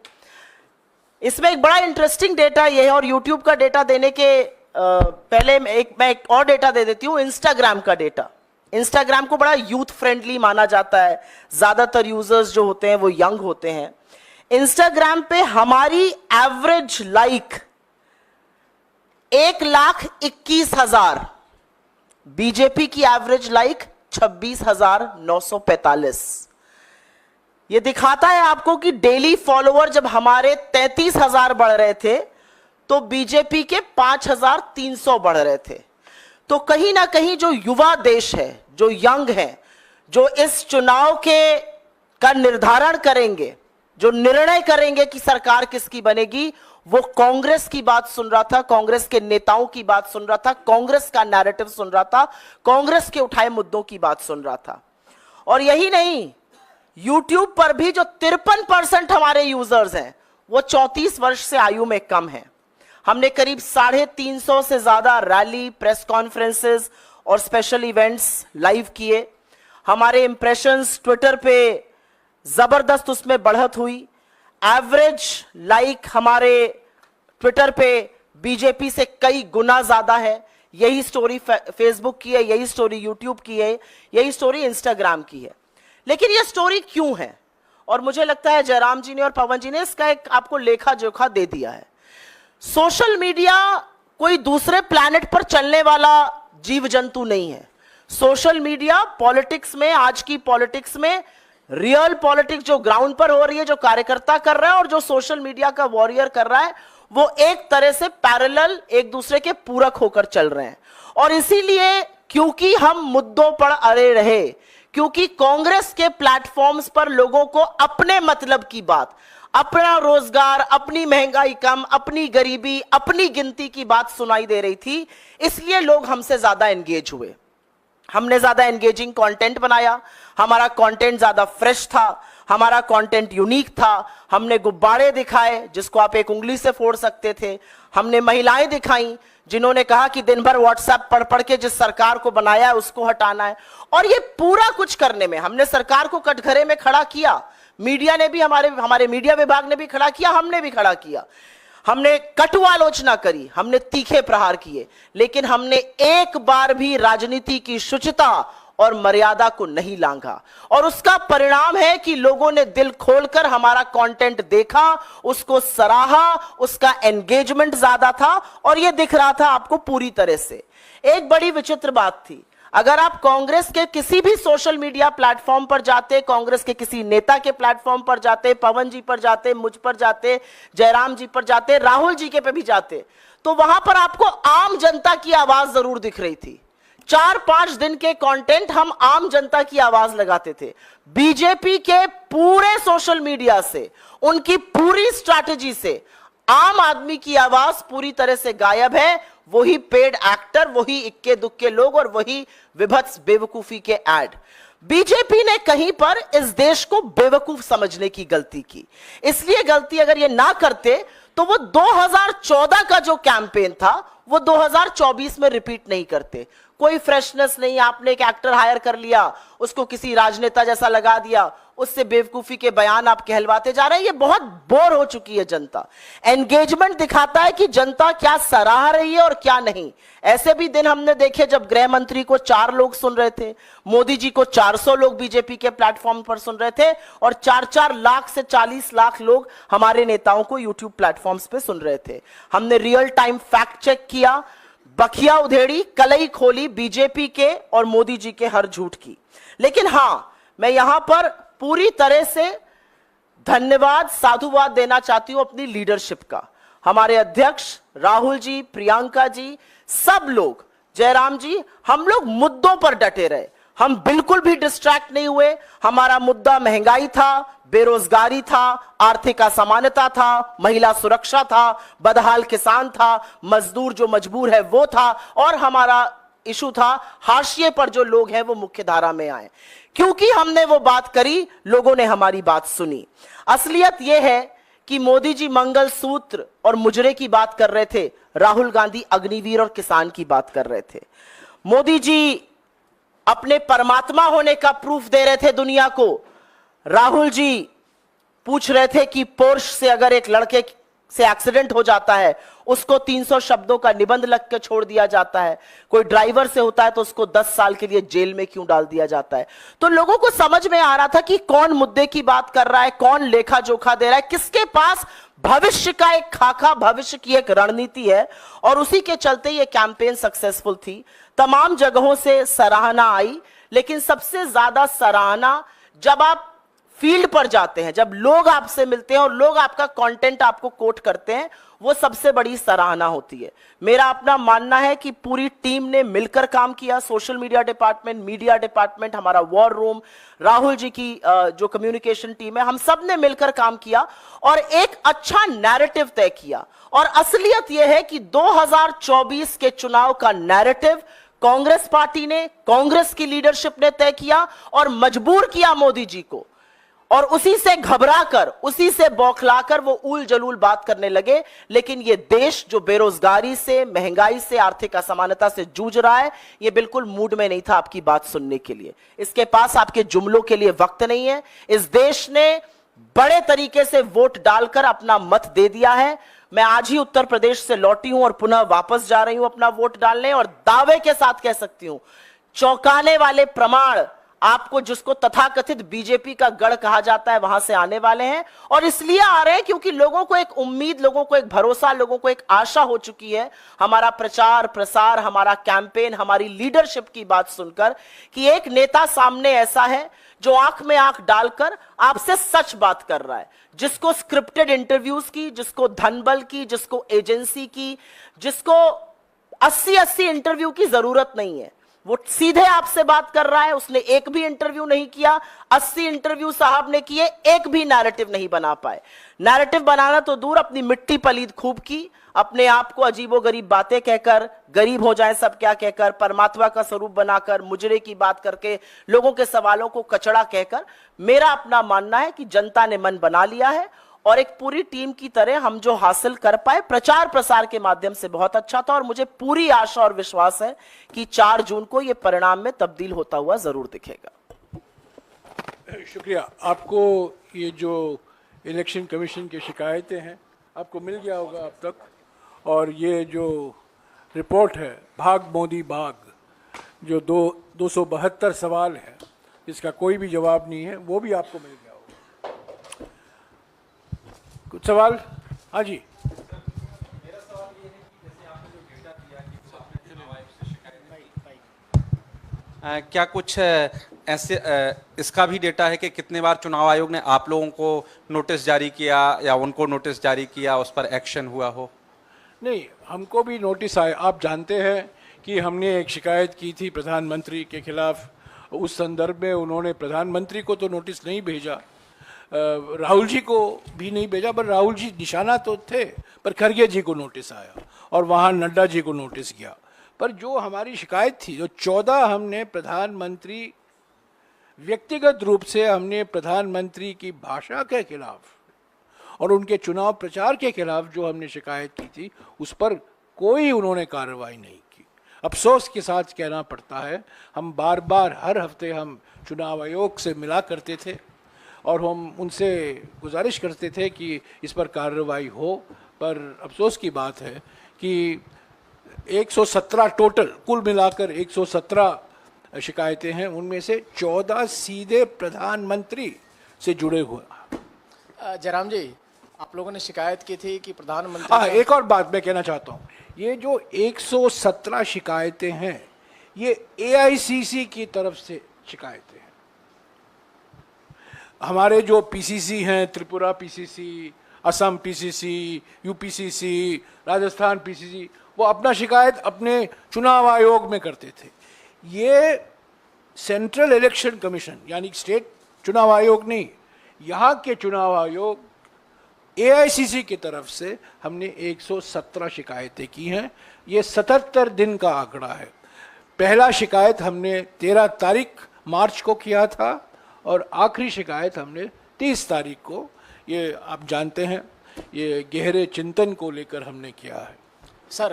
इसमें एक बड़ा इंटरेस्टिंग डेटा ये है, और YouTube का डेटा देने के पहले मैं एक और डेटा दे देती हूं, इंस्टाग्राम का डेटा। इंस्टाग्राम को बड़ा यूथ फ्रेंडली माना जाता है, ज्यादातर यूजर्स जो होते हैं वो यंग होते हैं। इंस्टाग्राम पे हमारी एवरेज लाइक 1,21,000, बीजेपी की एवरेज लाइक 26,945। ये दिखाता है आपको कि डेली फॉलोअर जब हमारे 33,000 बढ़ रहे थे तो बीजेपी के 5,300 बढ़ रहे थे। तो कहीं ना कहीं जो युवा देश है, जो यंग है, जो इस चुनाव का निर्धारण करेंगे, जो निर्णय करेंगे कि सरकार किसकी बनेगी, वो कांग्रेस की बात सुन रहा था, कांग्रेस के नेताओं की बात सुन रहा था, कांग्रेस का नैरेटिव सुन रहा था, कांग्रेस के उठाए मुद्दों की बात सुन रहा था। और यही नहीं, YouTube पर भी जो 53% हमारे यूजर्स हैं वो 34 वर्ष से आयु में कम है। हमने करीब 350 से ज्यादा रैली, प्रेस कॉन्फ्रेंसेस और स्पेशल इवेंट्स लाइव किए। हमारे इंप्रेशंस ट्विटर पे जबरदस्त उसमें बढ़त हुई। एवरेज लाइक हमारे ट्विटर पे बीजेपी से कई गुना ज्यादा है। यही स्टोरी फेसबुक की है, यही स्टोरी यूट्यूब की है, यही स्टोरी इंस्टाग्राम की है। लेकिन यह स्टोरी क्यों है? और मुझे लगता है जयराम जी ने और पवन जी ने इसका एक आपको लेखा जोखा दे दिया है। सोशल मीडिया कोई दूसरे प्लैनेट पर चलने वाला जीव जंतु नहीं है। सोशल मीडिया पॉलिटिक्स में, आज की पॉलिटिक्स में रियल पॉलिटिक्स जो ग्राउंड पर हो रही है, जो कार्यकर्ता कर रहा है और जो सोशल मीडिया का वॉरियर कर रहा है, वो एक तरह से पैरेलल एक दूसरे के पूरक होकर चल रहे हैं। और इसीलिए क्योंकि हम मुद्दों पर अड़े रहे, क्योंकि कांग्रेस के प्लेटफॉर्म्स पर लोगों को अपने मतलब की बात, अपना रोजगार, अपनी महंगाई कम, अपनी गरीबी, अपनी गिनती की बात सुनाई दे रही थी, इसलिए लोग हमसे ज्यादा एंगेज हुए। हमने ज्यादा एंगेजिंग कंटेंट बनाया, हमारा कंटेंट ज्यादा फ्रेश था, हमारा कंटेंट यूनिक था। हमने गुब्बारे दिखाए जिसको आप एक उंगली से फोड़ सकते थे। हमने महिलाएं दिखाई जिन्होंने कहा कि दिन भर व्हाट्सएप पढ़ पढ़ के जिस सरकार को बनाया है उसको हटाना है। और ये पूरा कुछ करने में हमने सरकार को कटघरे में खड़ा किया। मीडिया ने भी, हमारे मीडिया विभाग ने भी खड़ा किया, हमने भी खड़ा किया। हमने कटु आलोचना करी, हमने तीखे प्रहार किए, लेकिन हमने एक बार भी राजनीति की शुचिता और मर्यादा को नहीं लांघा। और उसका परिणाम है कि लोगों ने दिल खोलकर हमारा कंटेंट देखा, उसको सराहा, उसका एंगेजमेंट ज्यादा था और यह दिख रहा था आपको पूरी तरह से। एक बड़ी विचित्र बात थी, अगर आप कांग्रेस के किसी भी सोशल मीडिया प्लेटफॉर्म पर जाते, कांग्रेस के किसी नेता के प्लेटफॉर्म पर जाते, पवन जी पर जाते, मुझ पर जाते, जयराम जी पर जाते, राहुल जी के पे भी जाते, तो वहां पर आपको आम जनता की आवाज जरूर दिख रही थी। 4-5 दिन के कंटेंट हम आम जनता की आवाज लगाते थे। बीजेपी के पूरे सोशल मीडिया से, उनकी पूरी स्ट्रैटेजी से आम आदमी की आवाज पूरी तरह से गायब है। वही पेड एक्टर, वही इक्के दुक्के लोग और वही विभत्स बेवकूफी के ऐड। बीजेपी ने कहीं पर इस देश को बेवकूफ समझने की गलती की। इसलिए गलती अगर ये ना करते तो वो 2014 का जो कैंपेन था वो 2024 में रिपीट नहीं करते। कोई फ्रेशनेस नहीं, आपने एक एक्टर हायर कर लिया, उसको किसी राजनेता जैसा लगा दिया, उससे बेवकूफी के बयान आप कहलवाते जा रहे हैं। ये बहुत बोर हो चुकी है जनता। एंगेजमेंट दिखाता है कि जनता क्या सराह रही है और क्या नहीं। ऐसे भी दिन हमने देखे जब गृह मंत्री को 4 लोग सुन रहे थे, मोदी जी को 400 लोग बीजेपी के प्लेटफॉर्म पर सुन रहे थे और 4-4 लाख से 40 लाख लोग हमारे नेताओं को यूट्यूब प्लेटफॉर्म्स पे सुन रहे थे। हमने रियल टाइम फैक्ट चेक किया, बखिया उधेड़ी, कलई खोली बीजेपी के और मोदी जी के हर झूठ की। लेकिन हां, मैं यहां पर पूरी तरह से धन्यवाद, साधुवाद देना चाहती हूं अपनी लीडरशिप का। हमारे अध्यक्ष राहुल जी, प्रियंका जी, सब लोग, जयराम जी, हम लोग मुद्दों पर डटे रहे। हम बिल्कुल भी डिस्ट्रैक्ट नहीं हुए। हमारा मुद्दा महंगाई था, बेरोजगारी था, आर्थिक असमानता था, महिला सुरक्षा था, बदहाल किसान था, मजदूर जो मजबूर है वो था, और हमारा इशू था हाशिए पर जो लोग हैं वो मुख्य धारा में आए। क्योंकि हमने वो बात करी, लोगों ने हमारी बात सुनी। असलियत यह है कि मोदी जी मंगलसूत्र और मुजरे की बात कर रहे थे, राहुल गांधी अग्निवीर और किसान की बात कर रहे थे। मोदी जी अपने परमात्मा होने का प्रूफ दे रहे थे दुनिया को। राहुल जी पूछ रहे थे कि पोर्श से अगर एक लड़के से एक्सीडेंट हो जाता है उसको 300 शब्दों का निबंध लिख के छोड़ दिया जाता है, कोई ड्राइवर से होता है तो उसको 10 साल के लिए जेल में क्यों डाल दिया जाता है। तो लोगों को समझ में आ रहा था कि कौन मुद्दे की बात कर रहा है, कौन लेखा जोखा दे रहा है, किसके पास भविष्य का एक खाका, भविष्य की एक रणनीति है। और उसी के चलते ये कैंपेन सक्सेसफुल थी। तमाम जगहों से सराहना आई, लेकिन सबसे ज्यादा सराहना जब आप फील्ड पर जाते हैं, जब लोग आपसे मिलते हैं और लोग आपका कंटेंट आपको कोट करते हैं, वो सबसे बड़ी सराहना होती है। मेरा अपना मानना है कि पूरी टीम ने मिलकर काम किया। Social media department, media department, हमारा वॉर रूम, राहुल जी की जो कम्युनिकेशन टीम है, हम सब ने मिलकर काम किया और एक अच्छा नैरेटिव तय किया। और असलियत यह है कि 2024 के चुनाव का नैरेटिव कांग्रेस पार्टी ने, कांग्रेस की लीडरशिप ने तय किया और मजबूर किया मोदी जी को। और उसी से घबराकर, उसी से बौखलाकर वो ऊल जलूल बात करने लगे। लेकिन ये देश जो बेरोजगारी से, महंगाई से, आर्थिक असमानता से जूझ रहा है, ये बिल्कुल मूड में नहीं था आपकी बात सुनने के लिए। इसके पास आपके जुमलों के लिए वक्त नहीं है। इस देश ने बड़े तरीके से वोट डालकर अपना मत दे दिया है। मैं आज ही उत्तर प्रदेश से लौटी हूं और पुनः वापस जा रही हूं अपना वोट डालने, और दावे के साथ कह सकती हूं, चौंकाने वाले प्रमाण आपको, जिसको तथाकथित बीजेपी का गढ़ कहा जाता है, वहां से आने वाले हैं। और इसलिए आ रहे हैं क्योंकि लोगों को एक उम्मीद, लोगों को एक भरोसा, लोगों को एक आशा हो चुकी है हमारा प्रचार प्रसार, हमारा कैंपेन, हमारी लीडरशिप की बात सुनकर, कि एक नेता सामने ऐसा है जो आंख में आंख डालकर आपसे सच बात कर रहा है, जिसको स्क्रिप्टेड इंटरव्यूज की, जिसको धनबल की, जिसको एजेंसी की, जिसको 80-80 इंटरव्यू की जरूरत नहीं है। वो सीधे आपसे बात कर रहा है। उसने एक भी इंटरव्यू नहीं किया, 80 इंटरव्यू साहब ने किए, एक भी नैरेटिव नहीं बना पाए। नैरेटिव बनाना तो दूर, अपनी मिट्टी पलीद खूब की, अपने आप को अजीबोगरीब बातें कहकर, गरीब हो जाए सब क्या कहकर, परमात्मा का स्वरूप बनाकर, मुजरे की बात करके, लोगों के सवालों को कचड़ा कहकर। मेरा अपना मानना है कि जनता ने मन बना लिया है, और एक पूरी टीम की तरह हम जो हासिल कर पाए प्रचार प्रसार के माध्यम से बहुत अच्छा था। और मुझे पूरी आशा और विश्वास है कि 4 जून को यह परिणाम में तब्दील होता हुआ जरूर दिखेगा। शुक्रिया। आपको ये जो इलेक्शन कमीशन की शिकायतें हैं आपको मिल गया होगा अब तक, और ये जो रिपोर्ट है भाग मोदी भाग, जो 272 सवाल है जिसका कोई भी जवाब नहीं है, वो भी आपको मिल गया होगा। कुछ सवाल? हाँ जी। क्या कुछ ऐसे इसका भी डेटा है कि कितने बार चुनाव आयोग ने आप लोगों को नोटिस जारी किया या उनको नोटिस जारी किया, उस पर एक्शन हुआ हो? नहीं, हमको भी नोटिस आए। आप जानते हैं कि हमने एक शिकायत की थी प्रधानमंत्री के खिलाफ। उस संदर्भ में उन्होंने प्रधानमंत्री को तो नोटिस नहीं भेजा, राहुल जी को भी नहीं भेजा, पर राहुल जी निशाना तो थे, पर खरगे जी को नोटिस आया और वहाँ नड्डा जी को नोटिस गया। पर जो हमारी शिकायत थी, जो 14 हमने प्रधानमंत्री, व्यक्तिगत रूप से हमने प्रधानमंत्री की भाषा के खिलाफ और उनके चुनाव प्रचार के खिलाफ जो हमने शिकायत की थी, उस पर कोई उन्होंने कार्रवाई नहीं की। अफसोस के साथ कहना पड़ता है, हम बार बार हर हफ्ते हम चुनाव आयोग से मिला करते थे और हम उनसे गुजारिश करते थे कि इस पर कार्रवाई हो, पर अफसोस की बात है कि 117 टोटल, कुल मिलाकर 117 शिकायतें हैं, उनमें से 14 सीधे प्रधानमंत्री से जुड़े हुए। जयराम जी, आप लोगों ने शिकायत की थी कि प्रधानमंत्री एक और बात मैं कहना चाहता हूँ, ये जो 117 शिकायतें हैं, ये AICC की तरफ से शिकायतें हैं। हमारे जो PCC हैं, Tripura PCC, Assam PCC, UPCC, Rajasthan PCC, वो अपना शिकायत अपने चुनाव आयोग में करते थे। ये सेंट्रल इलेक्शन कमीशन यानी स्टेट चुनाव आयोग नहीं, यहाँ के चुनाव आयोग AICC की तरफ से हमने 117 शिकायतें की हैं। ये 77 दिन का आंकड़ा है। पहला शिकायत हमने 13 तारीख मार्च को किया था और आखिरी शिकायत हमने 30 तारीख को, ये आप जानते हैं, ये गहरे चिंतन को लेकर हमने किया है। सर,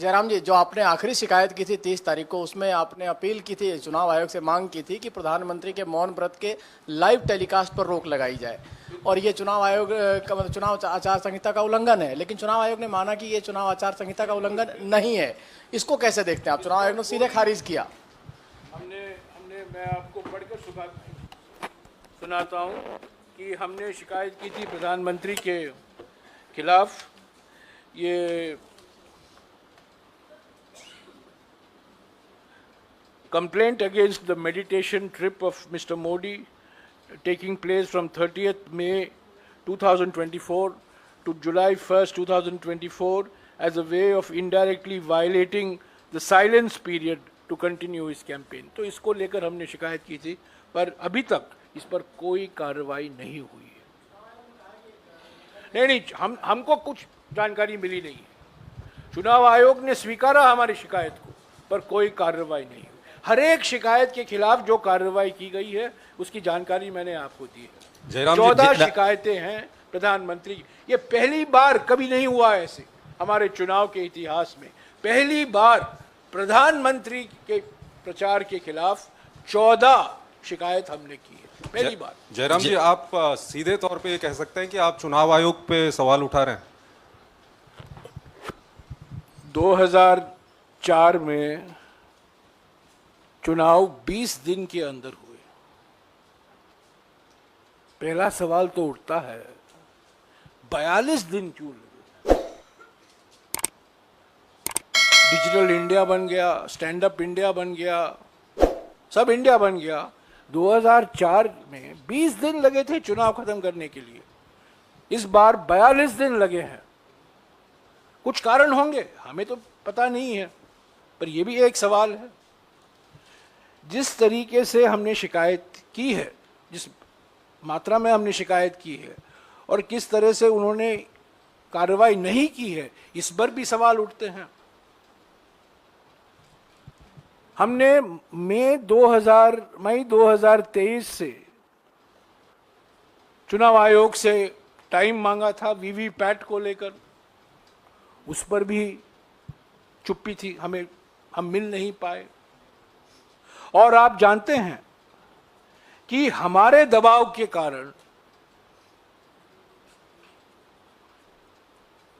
जयराम जी, जो आपने आखिरी शिकायत की थी 30 तारीख को, उसमें आपने अपील की थी, चुनाव आयोग से मांग की थी कि प्रधानमंत्री के मौन व्रत के लाइव टेलीकास्ट पर रोक लगाई जाए, और ये चुनाव आयोग का मतलब चुनाव आचार संहिता का उल्लंघन है। लेकिन चुनाव आयोग ने माना कि ये चुनाव आचार संहिता का उल्लंघन नहीं है। इसको कैसे देखते हैं आप? चुनाव आयोग ने सीधे खारिज किया। मैं आपको पढ़कर सुनाता हूँ कि हमने शिकायत की थी प्रधानमंत्री के खिलाफ। ये complaint against the meditation trip of Mr. Modi taking place from 30th May 2024 to July 1st, 2024 as a way of indirectly violating the silence period to continue his campaign. तो इसको लेकर हमने शिकायत की थी, पर अभी तक इस पर कोई कार्रवाई नहीं हुई है। नहीं, हमको कुछ जानकारी मिली नहीं है। चुनाव आयोग ने स्वीकारा हमारी शिकायत को, पर कोई कार्रवाई नहीं हुई। हर एक शिकायत के खिलाफ जो कार्रवाई की गई है उसकी जानकारी मैंने आपको दी है। जयराम जी, 14 शिकायतें हैं प्रधानमंत्री की। ये पहली बार, कभी नहीं हुआ ऐसे हमारे चुनाव के इतिहास में, पहली बार प्रधानमंत्री के प्रचार के खिलाफ 14 शिकायत हमने की है, पहली बार। जयराम जी, आप सीधे तौर पे ये कह सकते हैं कि आप चुनाव आयोग पे सवाल उठा रहे हैं? 2004 में चुनाव 20 दिन के अंदर हुए। पहला सवाल तो उठता है 42 दिन क्यों लगे? डिजिटल इंडिया बन गया, स्टैंड अप इंडिया बन गया, सब इंडिया बन गया। 2004 में 20 दिन लगे थे चुनाव खत्म करने के लिए, इस बार 42 दिन लगे हैं। कुछ कारण होंगे, हमें तो पता नहीं है, पर यह भी एक सवाल है। जिस तरीके से हमने शिकायत की है, जिस मात्रा में हमने शिकायत की है, और किस तरह से उन्होंने कार्रवाई नहीं की है, इस पर भी सवाल उठते हैं। हमने मई 2023 से चुनाव आयोग से टाइम मांगा था वीवीपैट को लेकर, उस पर भी चुप्पी थी, हम मिल नहीं पाए। और आप जानते हैं कि हमारे दबाव के कारण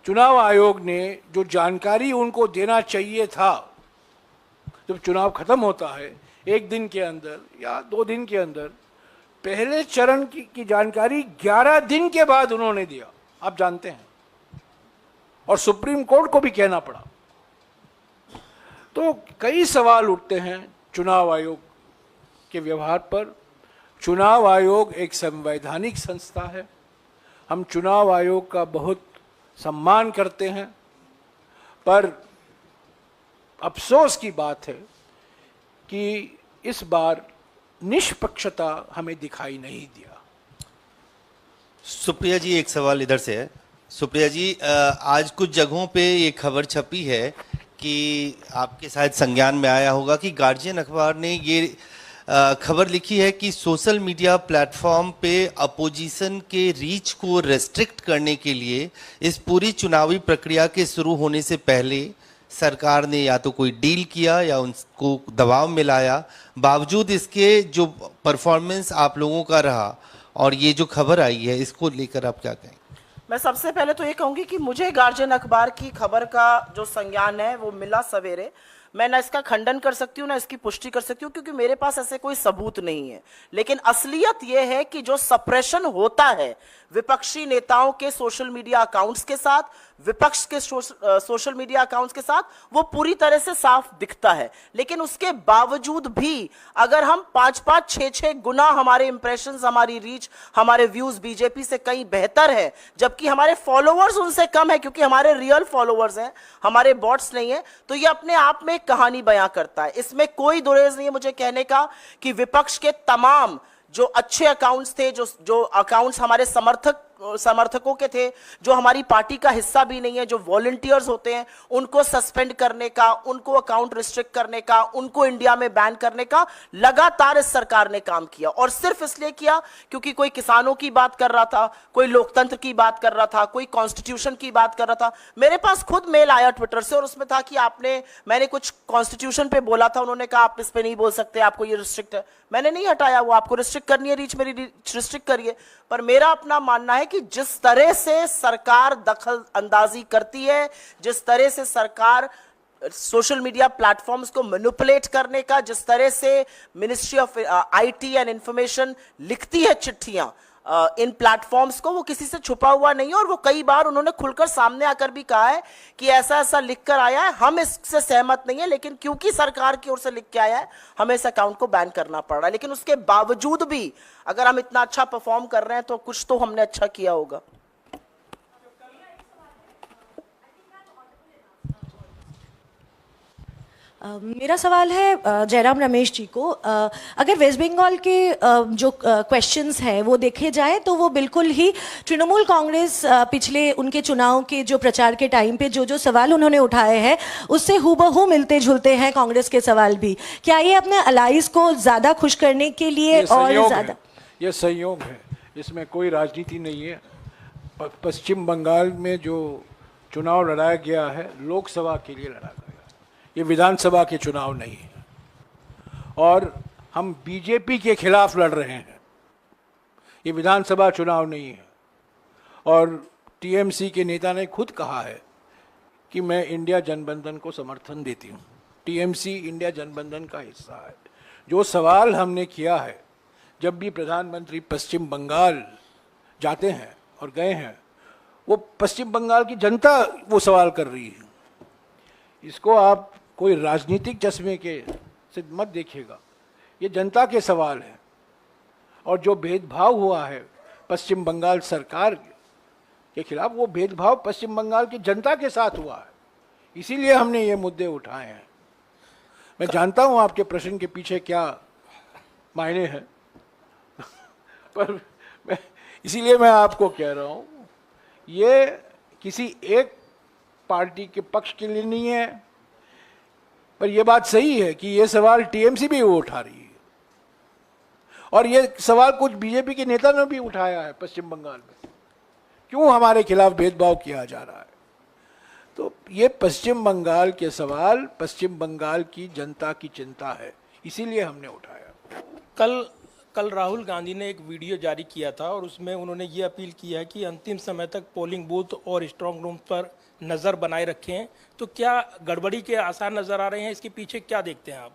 चुनाव आयोग ने जो जानकारी उनको देना चाहिए था, जब चुनाव खत्म होता है 1 दिन के अंदर या 2 दिन के अंदर, पहले चरण की जानकारी 11 दिन के बाद उन्होंने दिया, आप जानते हैं, और सुप्रीम कोर्ट को भी कहना पड़ा। तो कई सवाल उठते हैं चुनाव आयोग के व्यवहार पर। चुनाव आयोग एक संवैधानिक संस्था है, हम चुनाव आयोग का बहुत सम्मान करते हैं, पर अफसोस की बात है कि इस बार निष्पक्षता हमें दिखाई नहीं दिया। सुप्रिया जी, एक सवाल इधर से है। सुप्रिया जी, आज कुछ जगहों पे ये खबर छपी है कि आपके शायद संज्ञान में आया होगा कि गार्जियन अखबार ने ये खबर लिखी है कि सोशल मीडिया प्लेटफॉर्म पे अपोजिशन के रीच को रेस्ट्रिक्ट करने के लिए इस पूरी चुनावी प्रक्रिया के शुरू होने से पहले सरकार ने या तो कोई डील किया या उनको दबाव में लाया। बावजूद इसके जो परफॉर्मेंस आप लोगों का रहा और ये जो खबर आई है, इसको लेकर आप क्या कहें? मैं सबसे पहले तो ये कहूंगी कि मुझे गार्जियन अखबार की खबर का जो संज्ञान है वो मिला सवेरे। मैं ना इसका खंडन कर सकती हूँ ना इसकी पुष्टि कर सकती हूँ, क्योंकि मेरे पास ऐसे कोई सबूत नहीं है। लेकिन असलियत यह है कि जो सप्रेशन होता है विपक्षी नेताओं के सोशल मीडिया अकाउंट्स के साथ, विपक्ष के सोशल मीडिया अकाउंट्स के साथ, वो पूरी तरह से साफ दिखता है। लेकिन उसके बावजूद भी अगर हम 5-5, 6-6 गुना हमारे इंप्रेशंस, हमारी रीच, हमारे व्यूज बीजेपी से कहीं बेहतर है, जबकि हमारे फॉलोअर्स उनसे कम है, क्योंकि हमारे रियल फॉलोअर्स हैं, हमारे बॉट्स नहीं है, तो ये अपने आप में एक कहानी बयां करता है। इसमें कोई दुरेज नहीं है मुझे कहने का कि विपक्ष के तमाम जो अच्छे अकाउंट्स थे, जो अकाउंट्स हमारे समर्थकों के थे, जो हमारी पार्टी का हिस्सा भी नहीं है, जो वॉलंटियर्स होते हैं, उनको सस्पेंड करने का, उनको अकाउंट रिस्ट्रिक्ट करने का, उनको इंडिया में बैन करने का लगातार इस सरकार ने काम किया। और सिर्फ इसलिए किया क्योंकि कोई किसानों की बात कर रहा था, कोई लोकतंत्र की बात कर रहा था, कोई कॉन्स्टिट्यूशन की बात कर रहा था। मेरे पास खुद मेल आया ट्विटर से और उसमें था कि मैंने कुछ कॉन्स्टिट्यूशन पे बोला था, उन्होंने कहा आप इस पे नहीं बोल सकते, आपको ये रिस्ट्रिक्ट है। मैंने नहीं हटाया, वो आपको रिस्ट्रिक्ट करनी है रीच, मेरी रीच रिस्ट्रिक्ट करिए। पर मेरा अपना मानना है कि जिस तरह से सरकार दखल अंदाजी करती है, जिस तरह से सरकार सोशल मीडिया प्लेटफॉर्म्स को मैनिपुलेट करने का, जिस तरह से ministry of IT and information लिखती है चिट्ठियां इन प्लेटफॉर्म्स को, वो किसी से छुपा हुआ नहीं है। और वो कई बार उन्होंने खुलकर सामने आकर भी कहा है कि ऐसा ऐसा लिख कर आया है, हम इससे सहमत नहीं है, लेकिन क्योंकि सरकार की ओर से लिख के आया है हमें इस अकाउंट को बैन करना पड़ रहा है। लेकिन उसके बावजूद भी अगर हम इतना अच्छा परफॉर्म कर रहे हैं तो कुछ तो हमने अच्छा किया होगा। मेरा सवाल है जयराम रमेश जी को। अगर वेस्ट बंगाल के जो क्वेश्चंस हैं वो देखे जाए तो वो बिल्कुल ही तृणमूल कांग्रेस पिछले उनके चुनाव के जो प्रचार के टाइम पे जो सवाल उन्होंने उठाए हैं उससे हूबहू मिलते जुलते हैं कांग्रेस के सवाल भी। क्या ये अपने अलाइज को ज़्यादा खुश करने के लिए और ज़्यादा? ये संयोग है, इसमें कोई राजनीति नहीं है। पश्चिम बंगाल में जो चुनाव लड़ाया गया है लोकसभा के लिए लड़ा गया, ये विधानसभा के चुनाव नहीं है। और हम बीजेपी के खिलाफ लड़ रहे हैं, ये विधानसभा चुनाव नहीं है। और टीएमसी के नेता ने खुद कहा है कि मैं इंडिया जनबंधन को समर्थन देती हूँ। टीएमसी इंडिया जनबंधन का हिस्सा है। जो सवाल हमने किया है, जब भी प्रधानमंत्री पश्चिम बंगाल जाते हैं और गए हैं, वो पश्चिम बंगाल की जनता वो सवाल कर रही है। इसको आप कोई राजनीतिक चश्मे के से मत देखिएगा, ये जनता के सवाल है। और जो भेदभाव हुआ है पश्चिम बंगाल सरकार के खिलाफ, वो भेदभाव पश्चिम बंगाल की जनता के साथ हुआ है, इसीलिए हमने ये मुद्दे उठाए हैं। मैं जानता हूं आपके प्रश्न के पीछे क्या मायने हैं पर इसीलिए मैं आपको कह रहा हूं, ये किसी एक पार्टी के पक्ष के लिए नहीं है। पर यह बात सही है कि ये सवाल टीएमसी भी उठा रही है, और ये सवाल कुछ बीजेपी के नेता ने भी उठाया है पश्चिम बंगाल में, क्यों हमारे खिलाफ भेदभाव किया जा रहा है। तो ये पश्चिम बंगाल के सवाल पश्चिम बंगाल की जनता की चिंता है, इसीलिए हमने उठाया। कल राहुल गांधी ने एक वीडियो जारी किया था और उसमें उन्होंने ये अपील की है कि अंतिम समय तक पोलिंग बूथ और स्ट्रांग रूम पर नज़र बनाए रखें। तो क्या गड़बड़ी के आसार नज़र आ रहे हैं, इसके पीछे क्या देखते हैं आप?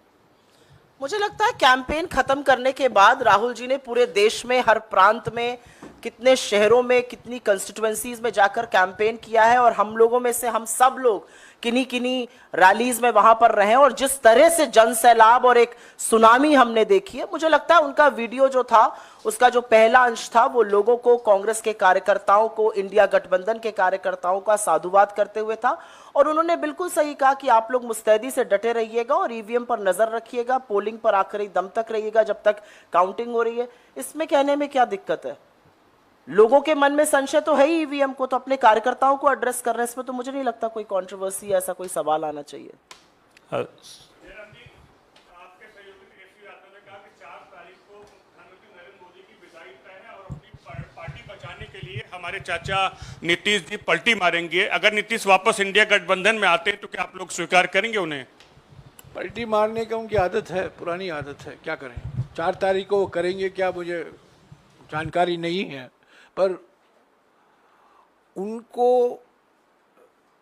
मुझे लगता है कैंपेन खत्म करने के बाद राहुल जी ने पूरे देश में हर प्रांत में, कितने शहरों में, कितनी कंस्टिट्यूएंसीज में जाकर कैंपेन किया है। और हम लोगों में से हम सब लोग किन्हीं किन्हीं रैलीज में वहां पर रहे, और जिस तरह से जन सैलाब और एक सुनामी हमने देखी है, मुझे लगता है उनका वीडियो जो था, उसका जो पहला अंश था, वो लोगों को, कांग्रेस के कार्यकर्ताओं को, इंडिया गठबंधन के कार्यकर्ताओं का साधुवाद करते हुए था। और उन्होंने बिल्कुल सही कहा कि आप लोग मुस्तैदी से डटे रहिएगा और ईवीएम पर नजर रखिएगा, पोलिंग पर आखिरी दम तक रहिएगा जब तक काउंटिंग हो रही है। इसमें कहने में क्या दिक्कत है? लोगों के मन में संशय तो है ही ईवीएम को, तो अपने कार्यकर्ताओं को एड्रेस कर रहे हैं, इसमें तो मुझे नहीं लगता कोई कंट्रोवर्सी, ऐसा कोई सवाल आना चाहिए। हमारे चाचा नीतीश जी पलटी मारेंगे, अगर नीतीश वापस इंडिया गठबंधन में आते हैं तो क्या आप लोग स्वीकार करेंगे उन्हें? पलटी मारने का उनकी आदत है, पुरानी आदत है, क्या करें। 4 तारीख को करेंगे क्या, मुझे जानकारी नहीं है, पर उनको,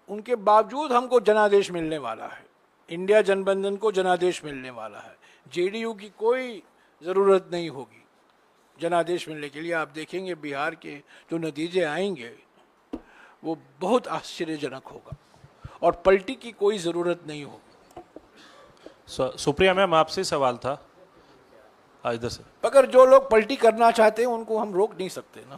उनके बावजूद हमको जनादेश मिलने वाला है, इंडिया जनबंधन को जनादेश मिलने वाला है। जेडीयू की कोई ज़रूरत नहीं होगी जनादेश मिलने के लिए। आप देखेंगे बिहार के जो नतीजे आएंगे वो बहुत आश्चर्यजनक होगा, और पलटी की कोई ज़रूरत नहीं होगी। सुप्रिया मैम, आपसे सवाल था इधर से। अगर जो लोग पलटी करना चाहते हैं उनको हम रोक नहीं सकते ना।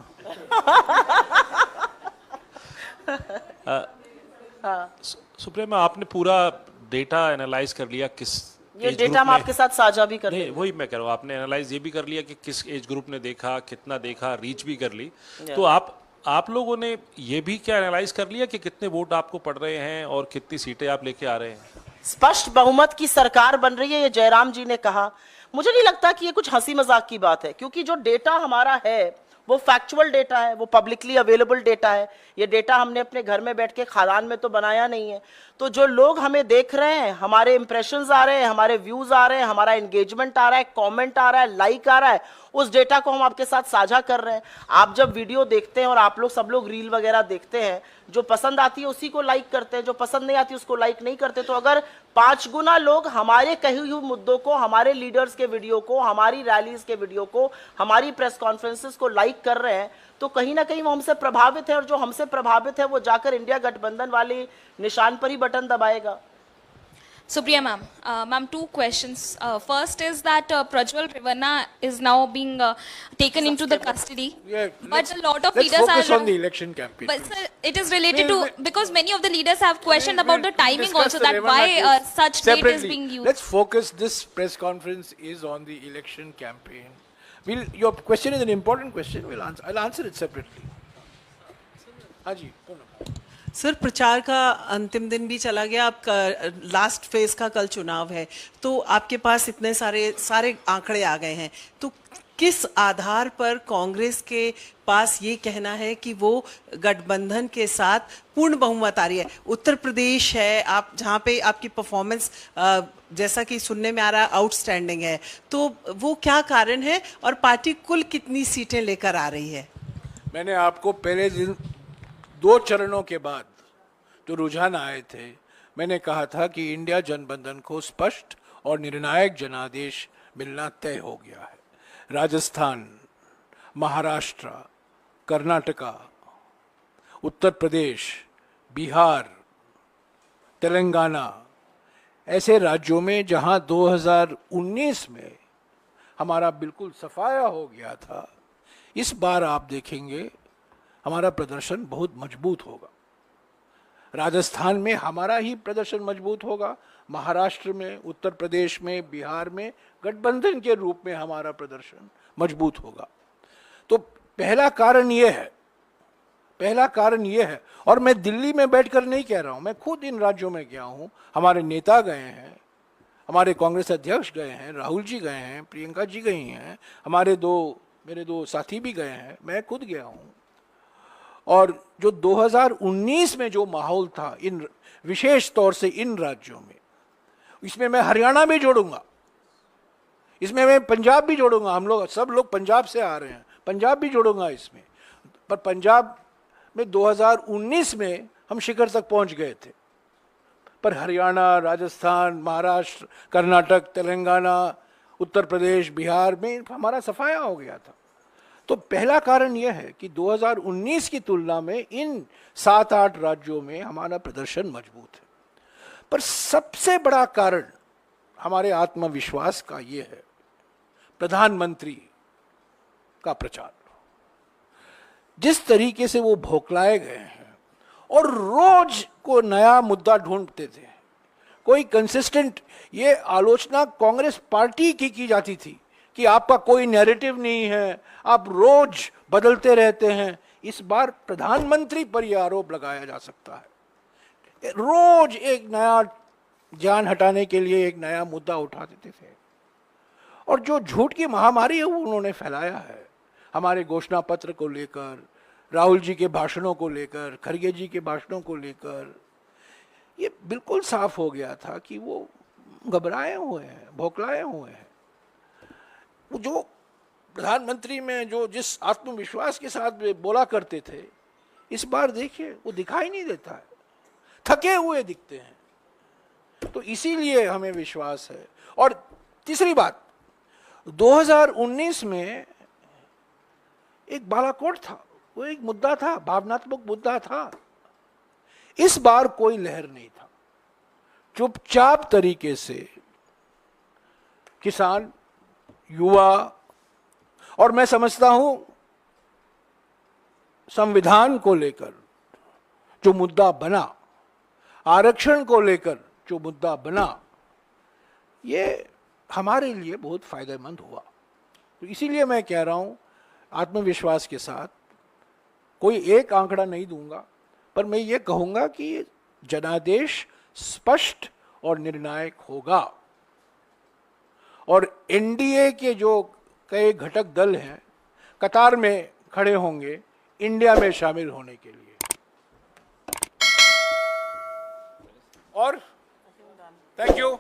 सुप्रिया मैम, आपने पूरा डेटा एनालाइज कर लिया, किस ये डेटा हम आपके साथ साझा भी कर नहीं, वही मैं कह रहा हूँ, आपने एनालाइज ये भी कर लिया कि किस एज ग्रुप ने देखा, कितना देखा, रीच भी कर ली। तो आप लोगों ने ये भी क्या एनालाइज कर लिया कि कितने वोट आपको पड़ रहे हैं और कितनी सीटें आप लेके आ रहे हैं? स्पष्ट बहुमत की सरकार बन रही है, ये जयराम जी ने कहा। मुझे नहीं लगता कि ये कुछ हंसी मजाक की बात है, क्योंकि जो डेटा हमारा है वो फैक्चुअल डेटा है, वो पब्लिकली अवेलेबल डेटा है। ये डेटा हमने अपने घर में बैठ के खादान में तो बनाया नहीं है। तो जो लोग हमें देख रहे हैं, हमारे इंप्रेशंस आ रहे हैं, हमारे व्यूज आ रहे हैं, हमारा एंगेजमेंट आ रहा है, कमेंट आ रहा है, लाइक आ रहा है, उस डेटा को हम आपके साथ साझा कर रहे हैं। आप जब वीडियो देखते हैं और आप लोग सब लोग रील वगैरह देखते हैं, जो पसंद आती है उसी को लाइक करते हैं, जो पसंद नहीं आती उसको लाइक नहीं करते। तो अगर 5 गुना लोग हमारे कहे हुए मुद्दों को, हमारे लीडर्स के वीडियो को, हमारी रैलीज के वीडियो को, हमारी प्रेस कॉन्फ्रेंसेस को लाइक कर रहे हैं, तो कहीं ना कहीं वो हमसे प्रभावित है, और जो हमसे प्रभावित है वो जाकर इंडिया गठबंधन वाले निशान पर ही button दबाएगा। Supriya ma'am, ma'am, 2 questions. First is that Prajwal Revanna is now being taken into the custody, but a lot of leaders focus are on the election campaign. But sir, it is related to, because many of the leaders have questioned about the timing discuss also, the that Revanna why case such date is separately. being used. Let's focus. This press conference is on the election campaign. Your question is an important question. I'll answer it separately. हाँ जी, sir, प्रचार का अंतिम दिन भी चला गया, आपका last phase का कल चुनाव है, तो आपके पास इतने सारे आंकड़े आ गए हैं, तो किस आधार पर कांग्रेस के पास ये कहना है कि वो गठबंधन के साथ पूर्ण बहुमत आ रही है? उत्तर प्रदेश है, आप जहाँ पे आपकी परफॉर्मेंस जैसा कि सुनने में आ रहा है आउटस्टैंडिंग है, तो वो क्या कारण है और पार्टी कुल कितनी सीटें लेकर आ रही है? मैंने आपको पहले दिन 2 चरणों के बाद जो रुझान आए थे, मैंने कहा था कि इंडिया जनबंधन को स्पष्ट और निर्णायक जनादेश मिलना तय हो गया है। राजस्थान, महाराष्ट्र, कर्नाटका, उत्तर प्रदेश, बिहार, तेलंगाना ऐसे राज्यों में जहां 2019 में हमारा बिल्कुल सफाया हो गया था, इस बार आप देखेंगे हमारा प्रदर्शन बहुत मजबूत होगा। राजस्थान में हमारा ही प्रदर्शन मजबूत होगा, महाराष्ट्र में, उत्तर प्रदेश में, बिहार में गठबंधन के रूप में हमारा प्रदर्शन मजबूत होगा। तो पहला कारण यह है, और मैं दिल्ली में बैठकर नहीं कह रहा हूं, मैं खुद इन राज्यों में गया हूं, हमारे नेता गए हैं, हमारे कांग्रेस अध्यक्ष गए हैं, राहुल जी गए हैं, प्रियंका जी गई हैं, मेरे दो साथी भी गए हैं, मैं खुद गया हूं। और जो 2019 में जो माहौल था इन विशेष तौर से इन राज्यों में, इसमें मैं हरियाणा भी जोड़ूंगा, इसमें मैं पंजाब भी जोड़ूंगा, हम लोग सब लोग पंजाब से आ रहे हैं, पंजाब भी जोड़ूंगा इसमें। पर पंजाब में 2019 में हम शिखर तक पहुंच गए थे, पर हरियाणा, राजस्थान, महाराष्ट्र, कर्नाटक, तेलंगाना, उत्तर प्रदेश, बिहार में हमारा सफाया हो गया था। तो पहला कारण यह है कि 2019 की तुलना में इन 7-8 राज्यों में हमारा प्रदर्शन मजबूत है। पर सबसे बड़ा कारण हमारे आत्मविश्वास का यह है प्रधानमंत्री का प्रचार। जिस तरीके से वो भोकलाए गए हैं और रोज को नया मुद्दा ढूंढते थे, कोई कंसिस्टेंट, ये आलोचना कांग्रेस पार्टी की जाती थी कि आपका कोई नैरेटिव नहीं है, आप रोज बदलते रहते हैं। इस बार प्रधानमंत्री पर यह आरोप लगाया जा सकता है, रोज एक नया जान हटाने के लिए एक नया मुद्दा उठा देते थे, और जो झूठ की महामारी है वो उन्होंने फैलाया है। हमारे घोषणा पत्र को लेकर, राहुल जी के भाषणों को लेकर, खड़गे जी के भाषणों को लेकर, ये बिल्कुल साफ हो गया था कि वो घबराए हुए हैं, भोकलाए हुए हैं। जो प्रधानमंत्री में जो जिस आत्मविश्वास के साथ बोला करते थे, इस बार देखिए वो दिखाई नहीं देता है, थके हुए दिखते हैं। तो इसीलिए हमें विश्वास है। और तीसरी बात, 2019 में एक बालाकोट था, वो एक मुद्दा था, भावनात्मक मुद्दा था। इस बार कोई लहर नहीं था, चुपचाप तरीके से किसान, युवा, और मैं समझता हूं संविधान को लेकर जो मुद्दा बना, आरक्षण को लेकर जो मुद्दा बना, ये हमारे लिए बहुत फायदेमंद हुआ। तो इसीलिए मैं कह रहा हूं आत्मविश्वास के साथ, कोई एक आंकड़ा नहीं दूंगा, पर मैं ये कहूंगा कि जनादेश स्पष्ट और निर्णायक होगा, और एनडीए के जो कई घटक दल हैं कतार में खड़े होंगे इंडिया में शामिल होने के लिए। और थैंक यू।